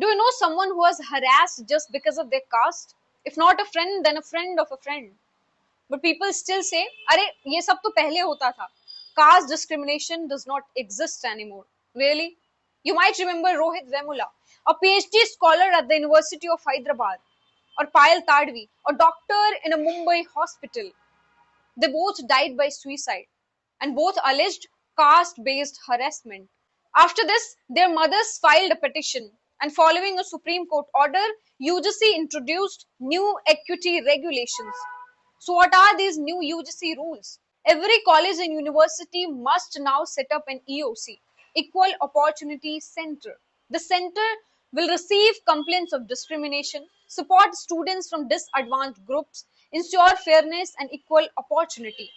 Do you know someone who was harassed just because of their caste? If not a friend, then a friend of a friend. But people still say, अरे ये सब तो पहले होता था. Caste discrimination does not exist anymore. Really? You might remember Rohit Vemula, a PhD scholar at the University of Hyderabad, or Payal Tadvi, a doctor in a Mumbai hospital. They both died by suicide and both alleged caste based harassment. After this, their mothers filed a petition, and following a Supreme Court order, UGC introduced new equity regulations. So, what are these new UGC rules? Every college and university must now set up an EOC, Equal Opportunity Center. The center will receive complaints of discrimination, support students from disadvantaged groups, ensure fairness and equal opportunity.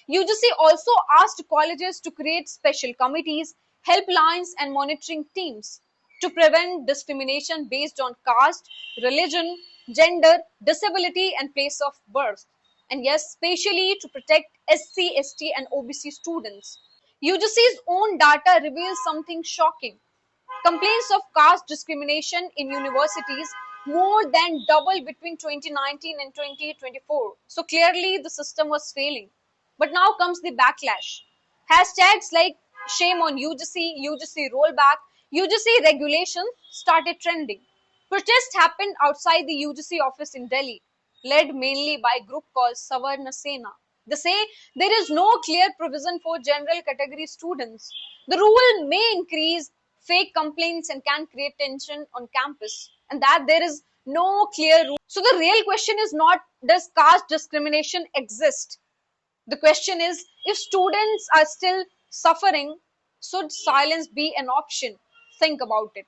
UGC also asked colleges to create special committees, helplines, and monitoring teams to prevent discrimination based on caste, religion, gender, disability, and place of birth. And yes, especially to protect SC, ST, and OBC students. UGC's own data reveals something shocking. Complaints of caste discrimination in universities more than doubled between 2019 and 2024. So clearly the system was failing. But now comes the backlash. Hashtags like shame on UGC, UGC rollback, UGC regulation started trending. Protests happened outside the UGC office in Delhi, led mainly by a group called Savarna Sena. They say there is no clear provision for general category students. The rule may increase fake complaints and can create tension on campus, and that there is no clear rule. So the real question is not does caste discrimination exist? The question is if students are still suffering, should silence be an option? Think about it.